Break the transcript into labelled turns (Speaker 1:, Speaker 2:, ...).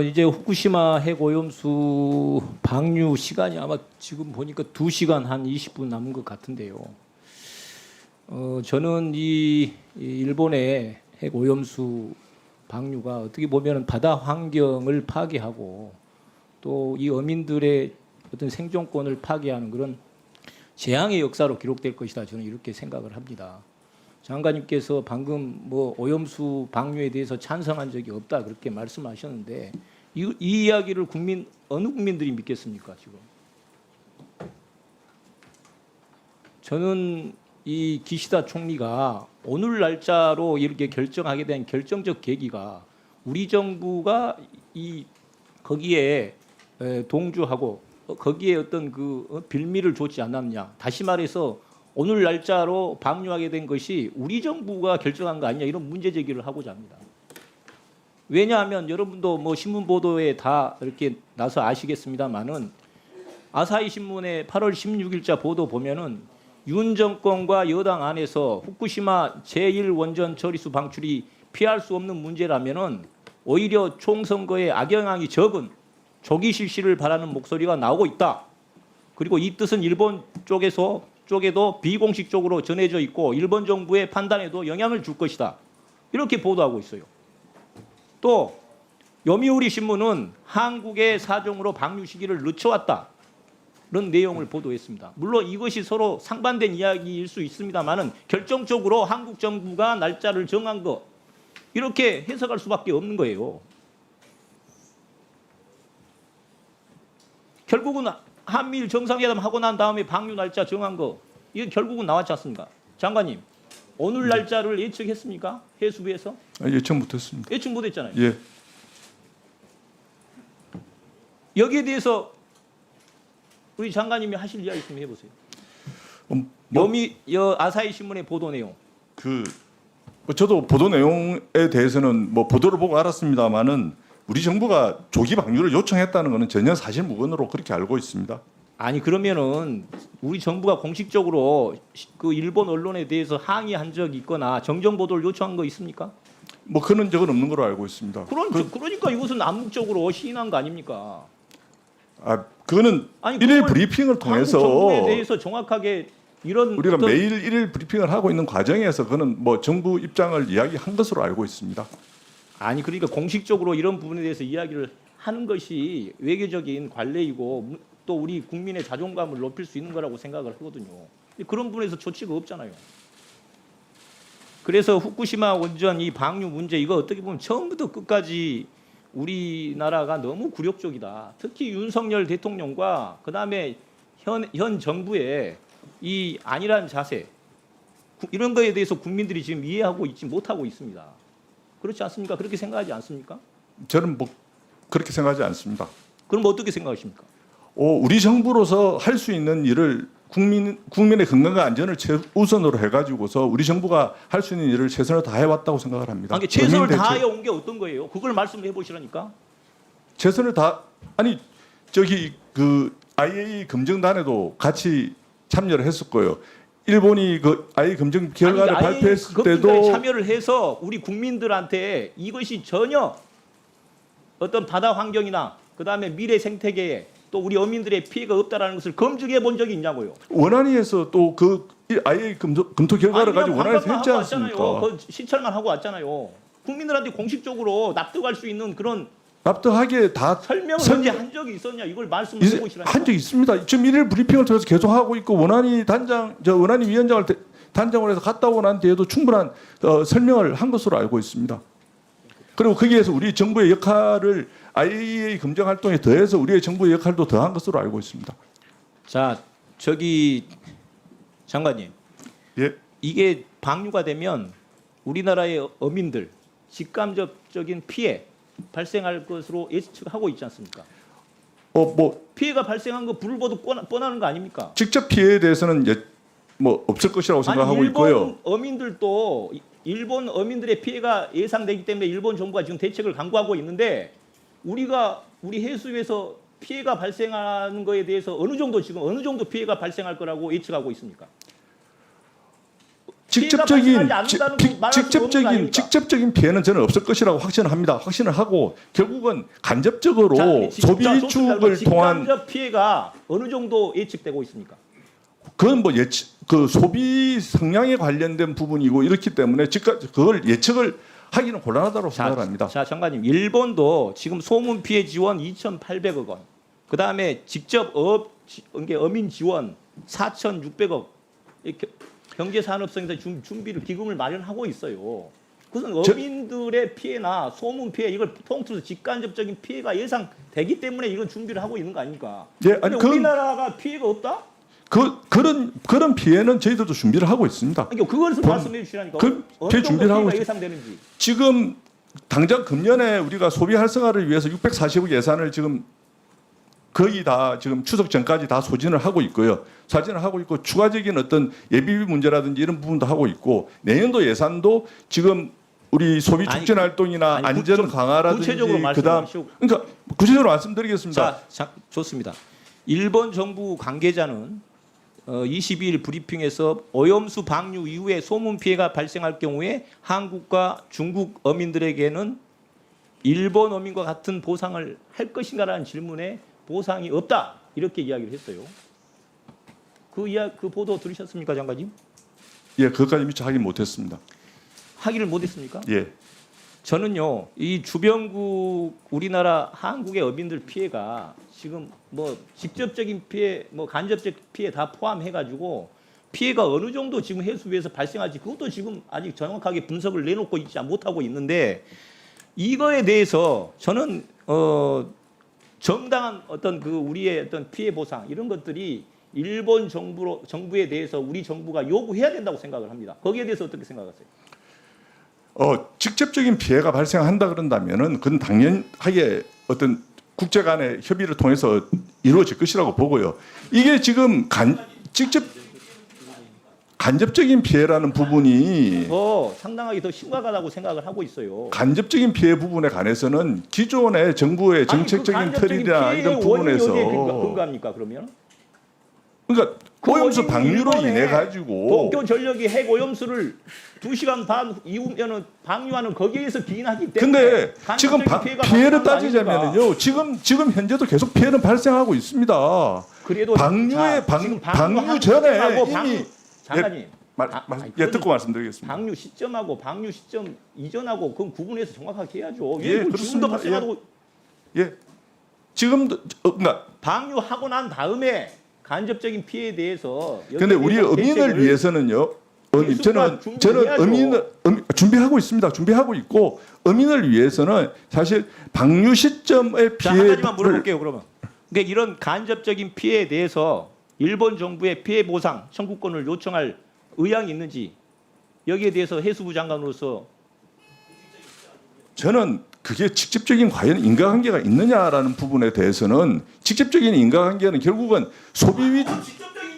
Speaker 1: 이제 후쿠시마 핵오염수 방류 시간이 아마 지금 보니까 2시간 한 20분 남은 것 같은데요. 저는 이 일본의 핵오염수 방류가 어떻게 보면 바다 환경을 파괴하고 또 이 어민들의 어떤 생존권을 파괴하는 그런 재앙의 역사로 기록될 것이다. 저는 이렇게 생각을 합니다. 장관님께서 방금 뭐 오염수 방류에 대해서 찬성한 적이 없다 그렇게 말씀하셨는데 이 이야기를 어느 국민들이 믿겠습니까 지금? 저는 이 기시다 총리가 오늘 날짜로 이렇게 결정하게 된 결정적 계기가 우리 정부가 거기에 동조하고 거기에 어떤 그 빌미를 줬지 않았냐. 다시 말해서 오늘 날짜로 방류하게 된 것이 우리 정부가 결정한 거 아니냐 이런 문제 제기를 하고자 합니다. 왜냐하면 여러분도 뭐 신문 보도에 다 이렇게 나서 아시겠습니다만은 아사히 신문의 8월 16일자 보도 보면은 윤 정권과 여당 안에서 후쿠시마 제1원전 처리수 방출이 피할 수 없는 문제라면은 오히려 총선거에 악영향이 적은 조기 실시를 바라는 목소리가 나오고 있다. 그리고 이 뜻은 일본 쪽에도 비공식적으로 전해져 있고 일본 정부의 판단에도 영향을 줄 것이다. 이렇게 보도하고 있어요. 또 요미우리 신문은 한국의 사정으로 방류 시기를 늦춰왔다. 이런 내용을 보도했습니다. 물론 이것이 서로 상반된 이야기일 수 있습니다만은 결정적으로 한국 정부가 날짜를 정한 것 이렇게 해석할 수밖에 없는 거예요. 결국은 한미일 정상회담 하고 난 다음에 방류 날짜 정한 거 이게 결국은 나왔지 않습니까? 장관님 오늘 날짜를 예측했습니까? 해수부에서?
Speaker 2: 예측 못했습니다.
Speaker 1: 예측 못했잖아요.
Speaker 2: 예.
Speaker 1: 여기에 대해서 우리 장관님이 하실 이야기 좀 해보세요. 아사히 신문의 보도 내용.
Speaker 2: 저도 보도 내용에 대해서는 뭐 보도를 보고 알았습니다만은 우리 정부가 조기 방류를 요청했다는 것은 전혀 사실 무근으로 그렇게 알고 있습니다.
Speaker 1: 아니 그러면은 우리 정부가 공식적으로 그 일본 언론에 대해서 항의한 적이 있거나 정정 보도를 요청한 거 있습니까?
Speaker 2: 뭐 그런 적은 없는 걸로 알고 있습니다.
Speaker 1: 그러니까 이것은 암묵적으로 시인한 거 아닙니까?
Speaker 2: 그거는 일일 브리핑을 통해서
Speaker 1: 한국 정부에 대해서 정확하게 이런
Speaker 2: 우리가 매일 일일 브리핑을 하고 있는 과정에서 그는 뭐 정부 입장을 이야기한 것으로 알고 있습니다.
Speaker 1: 아니 그러니까 공식적으로 이런 부분에 대해서 이야기를 하는 것이 외교적인 관례이고 또 우리 국민의 자존감을 높일 수 있는 거라고 생각을 하거든요. 그런 부분에서 조치가 없잖아요. 그래서 후쿠시마 원전 이 방류 문제 이거 어떻게 보면 처음부터 끝까지 우리나라가 너무 굴욕적이다. 특히 윤석열 대통령과 그다음에 현 정부의 이 안일한 자세 이런 거에 대해서 국민들이 지금 이해하고 있지 못하고 있습니다. 그렇지 않습니까? 그렇게 생각하지 않습니까?
Speaker 2: 저는 뭐 그렇게 생각하지 않습니다.
Speaker 1: 그럼 어떻게 생각하십니까?
Speaker 2: 우리 정부로서 할 수 있는 일을 국민의 건강과 안전을 최우선으로 해가지고서 우리 정부가 할 수 있는 일을 최선을 다해왔다고 생각을 합니다.
Speaker 1: 아니, 최선을 다해 온 게 어떤 거예요? 그걸 말씀해 보시라니까.
Speaker 2: 최선을 그 IAEA 검증단에도 같이 참여를 했었고요. 일본이 그 IAEA 검증 결과를 발표했을 때도
Speaker 1: 참여를 해서 우리 국민들한테 이것이 전혀 어떤 바다 환경이나 그다음에 미래 생태계에 또 우리 어민들의 피해가 없다라는 것을 검증해 본 적이 있냐고요.
Speaker 2: 원안위에서 또 그 IAEA 검토 결과를 가지고 원안에서 했지 않습니까?
Speaker 1: 그 시찰만 하고 왔잖아요. 국민들한테 공식적으로 납득할 수 있는 그런
Speaker 2: 납득하기에 다
Speaker 1: 설명을 언제 한 적이 있었냐 이걸 말씀해 보시라니까.
Speaker 2: 한 적이 있습니다. 지금 일일 브리핑을 통해서 계속 하고 있고 원안위 위원장을 단장을 해서 갔다 오고 난 뒤에도 충분한 설명을 한 것으로 알고 있습니다. 그리고 거기에서 우리 정부의 역할을 IAEA 검증 활동에 더해서 우리의 정부의 역할도 더한 것으로 알고 있습니다.
Speaker 1: 자, 장관님.
Speaker 2: 예.
Speaker 1: 이게 방류가 되면 우리나라의 어민들 직감적인 피해 발생할 것으로 예측하고 있지 않습니까? 피해가 발생한 거 불을 보도 뻔하는 거 아닙니까?
Speaker 2: 직접 피해에 대해서는 뭐 없을 것이라고 생각하고
Speaker 1: 일본
Speaker 2: 있고요.
Speaker 1: 어민들도 일본 어민들의 피해가 예상되기 때문에 일본 정부가 지금 대책을 강구하고 있는데 우리 해수에서 피해가 발생하는 거에 대해서 어느 정도 피해가 발생할 거라고 예측하고 있습니까?
Speaker 2: 직접적인
Speaker 1: 않는다는 거 말할 수 없는 거 아닙니까?
Speaker 2: 직접적인 피해는 저는 없을 것이라고 확신합니다. 확신을 하고 결국은 간접적으로
Speaker 1: 자,
Speaker 2: 소비
Speaker 1: 자,
Speaker 2: 위축을 통한
Speaker 1: 직간접 피해가 어느 정도 예측되고 있습니까?
Speaker 2: 그건 뭐 그 소비 성향에 관련된 부분이고 이렇기 때문에 그걸 예측을 하기는 곤란하다고 생각합니다.
Speaker 1: 자, 장관님, 일본도 지금 소문 피해 지원 2,800억 원, 그 다음에 직접 어민 지원 4,600억, 경제산업성에서 준비를 기금을 마련하고 있어요. 그것은 어민들의 피해나 소문 피해 이걸 통틀어서 직간접적인 피해가 예상되기 때문에 이건 준비를 하고 있는 거 아닙니까?
Speaker 2: 예,
Speaker 1: 근데 우리나라가 피해가 없다?
Speaker 2: 그런 피해는 저희들도 준비를 하고 있습니다.
Speaker 1: 그러니까 그것을 말씀해 주시라니까. 어느
Speaker 2: 피해
Speaker 1: 정도
Speaker 2: 준비를 하고
Speaker 1: 피해가 예상되는지.
Speaker 2: 지금 당장 금년에 우리가 소비 활성화를 위해서 640억 예산을 지금 거의 다 지금 추석 전까지 다 소진을 하고 있고요. 소진을 하고 있고 추가적인 어떤 예비비 문제라든지 이런 부분도 하고 있고 내년도 예산도 지금 우리 소비 촉진 활동이나 안전 강화라든지
Speaker 1: 구체적으로
Speaker 2: 그다음
Speaker 1: 말씀하시고.
Speaker 2: 그러니까 구체적으로 말씀드리겠습니다.
Speaker 1: 자, 좋습니다. 일본 정부 관계자는 22일 브리핑에서 오염수 방류 이후에 소문 피해가 발생할 경우에 한국과 중국 어민들에게는 일본 어민과 같은 보상을 할 것인가라는 질문에 보상이 없다 이렇게 이야기를 했어요. 그 보도 들으셨습니까, 장관님?
Speaker 2: 예, 그것까지 미처 확인 못했습니다.
Speaker 1: 확인을 못했습니까?
Speaker 2: 예,
Speaker 1: 저는요, 이 주변국 우리나라 한국의 어민들 피해가 지금 뭐 직접적인 피해, 뭐 간접적 피해 다 포함해가지고 피해가 어느 정도 지금 해수부에서 발생할지 그것도 지금 아직 정확하게 분석을 내놓고 있지 못하고 있는데 이거에 대해서 저는 정당한 어떤 그 우리의 어떤 피해 보상 이런 것들이 일본 정부에 대해서 우리 정부가 요구해야 된다고 생각을 합니다. 거기에 대해서 어떻게 생각하세요?
Speaker 2: 직접적인 피해가 발생한다 그런다면은 그건 당연하게 어떤 국제 간의 협의를 통해서 이루어질 것이라고 보고요. 이게 지금 간접적인 피해라는 부분이
Speaker 1: 상당하게 더 심각하다고 생각을 하고 있어요.
Speaker 2: 간접적인 피해 부분에 관해서는 기존의 정부의 정책적인 틀이나 이런 부분에서
Speaker 1: 어디에 근거합니까 그러면?
Speaker 2: 그러니까 오염수 방류로
Speaker 1: 일본에
Speaker 2: 인해 가지고
Speaker 1: 도쿄전력이 핵 오염수를 2시간 반 이후면은 방류하는 거기에서 기인하기 때문에
Speaker 2: 근데 지금 피해를 따지자면은요. 지금 현재도 계속 피해는 발생하고 있습니다.
Speaker 1: 그래도
Speaker 2: 방류 전에 이미
Speaker 1: 장관님
Speaker 2: 듣고 말씀드리겠습니다.
Speaker 1: 방류 시점하고 방류 시점 이전하고 그 구분해서 정확하게 해야죠.
Speaker 2: 예,
Speaker 1: 지금도
Speaker 2: 그렇습니다.
Speaker 1: 발생하고
Speaker 2: 예, 지금도 그러니까
Speaker 1: 방류하고 난 다음에 간접적인 피해에 대해서
Speaker 2: 근데 우리 어민을 위해서는요. 저는 어민을 준비하고 있습니다. 준비하고 있고 어민을 위해서는 사실 방류 시점의
Speaker 1: 한 가지만
Speaker 2: 피해를
Speaker 1: 물어볼게요. 그러면 그러니까 이런 간접적인 피해에 대해서 일본 정부의 피해 보상 청구권을 요청할 의향이 있는지 여기에 대해서 해수부 장관으로서
Speaker 2: 저는 그게 직접적인 과연 인과관계가 있느냐라는 부분에 대해서는 직접적인 인과관계는 결국은 소비 위
Speaker 1: 직접적인